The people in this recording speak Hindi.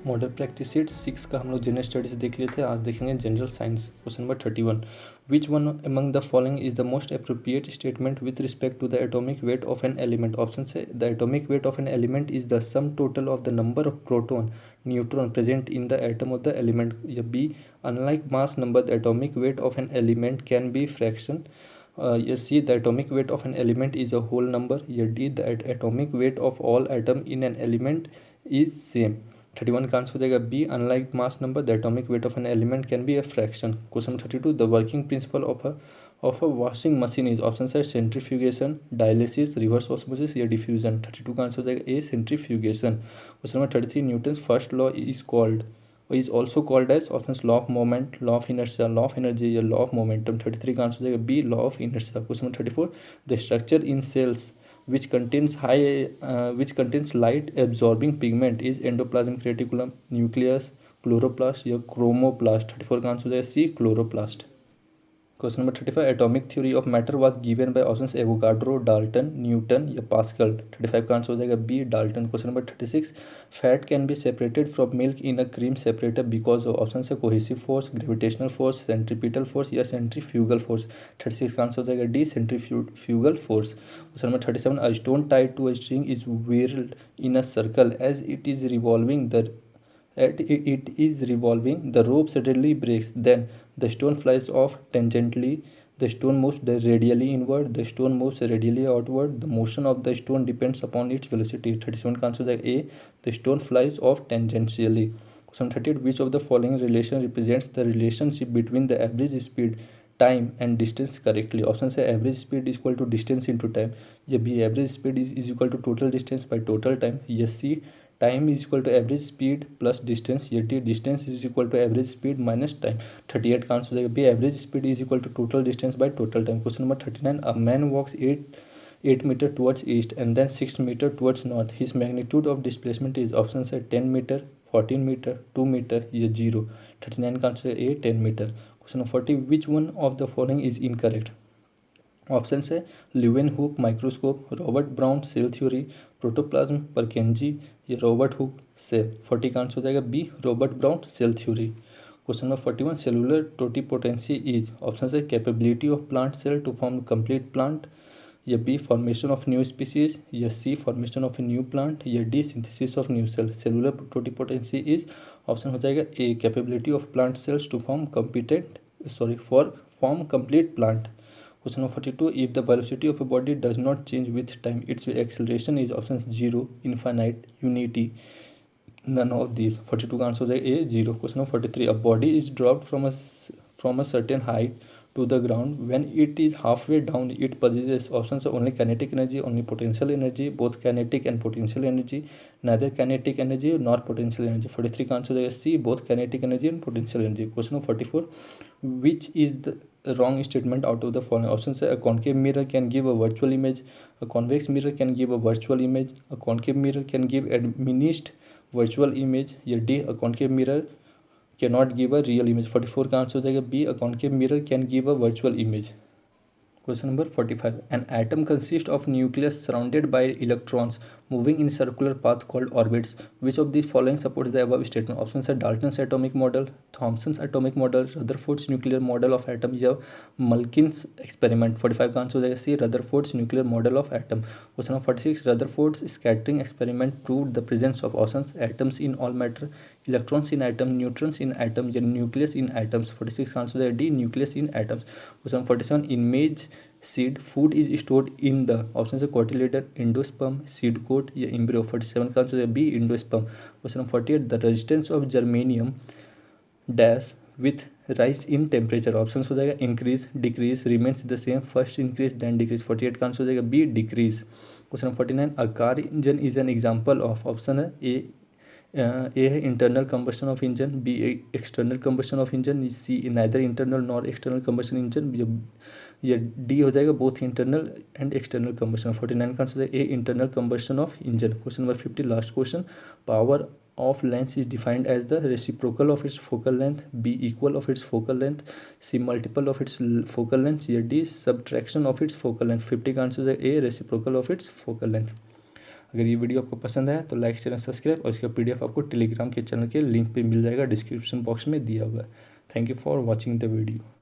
मॉडल प्रैक्टिस सेट 6 का हम लोग जनरल स्टडी से देख लिए थे। आज देखेंगे general science. Question number 31, which one among the following is the most appropriate statement with respect to the atomic weight of an element. Option से the atomic weight of an element is the sum total of the number of proton neutron present in the atom of the element. या B, unlike mass number the atomic weight of an element can be fraction. या C, the atomic weight of an element is a whole number. या D, the atomic weight of all atom in an element is same. 31 का आंसर हो जाएगा B, unlike mass number the atomic weight of an element can be a fraction. Question 32, the working principle of a washing machine is. Option है सेंट्रीफ्यूगेशन, डायलिसिस, रिवर्स ऑस्मोसिस या डिफ्यूजन। 32 का आंसर हो जाएगा A, centrifugation. Question number 33, Newton's first law is also called as. Option law of moment, law of inertia, law of energy या लॉ ऑफ मोमेंटम। 33 का आंसर हो जाएगा B, law of inertia. Question number 34, the structure in cells which contains light absorbing pigment is endoplasmic reticulum, nucleus, chloroplast या chromoplast। 34 का आंसर हो जाएगा C, chloroplast. Question number 35, atomic theory of matter was given by option Avogadro, Dalton, Newton या पास्कल। 35 का आंसर हो जाएगा B, Dalton. Question number 36, fat can be separated from milk in a cream separator because of. Option से cohesive force, gravitational force, centripetal force या सेंट्रीफ्यूगल फोर्स। 36 का आंसर हो जाएगा D, centrifugal force. Question number 37, a stone tied to a string is whirled in a circle as it is revolving the rope suddenly breaks, then the stone flies off tangentially, the stone moves radially inward, the stone moves radially outward, the motion of the stone depends upon its velocity। 37 का आंसर हो जाएगा ए, the stone flies off tangentially। Question 38, which of the following relation represents the relationship between the average speed, time and distance correctly. Option है average speed is equal to distance into time. ये B, average speed is equal to total distance by total time. ये C, time is equal to average speed plus distance. ये D, distance is equal to average speed minus time. 38 का आंसर हो जाएगा B, average speed is equal to total distance by total time. Question number 39, a man walks 8 meter towards east and then 6 meter towards north, his magnitude of displacement is. Option है 10 मीटर, 14 मीटर, 2 मीटर या 0। 39 का आंसर है A, 10 metre. Question number 40, which one of the following is incorrect. Option है Leeuwenhoek microscope, Robert Brown cell theory, protoplasm, Purkinje या रॉबर्ट हुक सेल। 40 का आंसर हो जाएगा B, Robert Brown cell theory. Question number 41, cellular totipotency is. Option है capability of plant cell to form complete plant. या B, formation of new species. या C, formation of a new plant. या D, synthesis of new cell. Cellular totipotency is, option हो जाएगा A, capability of plant cells to form form complete plant. Question number 42, if the velocity of a body does not change with time, its acceleration is option 0, infinite, unity, none of these। 42 का आंसर हो जाएगा ए, 0। Question number 43, a body is dropped from a certain height to the ground. When it is halfway down, it possesses options are only kinetic energy, only potential energy, both kinetic and potential energy, neither kinetic energy nor potential energy। 43 का आंसर हो जाएगा सी, both kinetic energy and potential energy। Question number 44, which is the wrong statement out of the following। options है a concave mirror can give a virtual image, a convex mirror can give a virtual image, a concave mirror can give a diminished virtual image। या D, a concave mirror cannot give a real image। 44 का आंसर हो जाएगा B, a concave mirror can give a virtual image। Question number 45, an atom consists of nucleus surrounded by electrons moving in circular path called orbits. Which of these following supports the above statement? Options are Dalton's atomic model, Thomson's atomic model, Rutherford's nuclear model of atom या Malkin's experiment। 45 का आंसर हो जाएगा सी, Rutherford's nuclear model of atom। Question number 46, Rutherford's scattering experiment proved the presence of options atoms in all matter, electrons in atom, neutrons in atom या nucleus in atoms। 46 का आंसर हो जाएगा D, nucleus in atoms। Question 47, in maize seed food is stored in the option है कोटिलेडर, एंडोस्पर्म, सीड कोट या एम्ब्रियो। 47 का आंसर है B, endosperm. Question number 48, the resistance of germanium dash with rise in temperature. Option हो जाएगा increase, decrease, remains the same, first increase then decrease. 48 का आंसर हो जाएगा B, decrease. Question number 49, a car engine is an example of. Option है ए है internal combustion of engine, B external combustion of engine, C neither internal nor external combustion engine, या डी हो जाएगा both internal and external combustion. 49 का आंसर है A, internal combustion of engine. Question number 50, last question, power of length is defined as the reciprocal of its focal length, B equal of its focal length, C multiple of its focal length, या D subtraction of its focal length. 50 का आंसर है A, reciprocal of its focal length. अगर ये वीडियो आपको पसंद आया तो लाइक शेयर सब्सक्राइब, और इसका PDF आपको टेलीग्राम के चैनल के लिंक पे मिल जाएगा, डिस्क्रिप्शन बॉक्स में दिया हुआ है। Thank you for watching the video.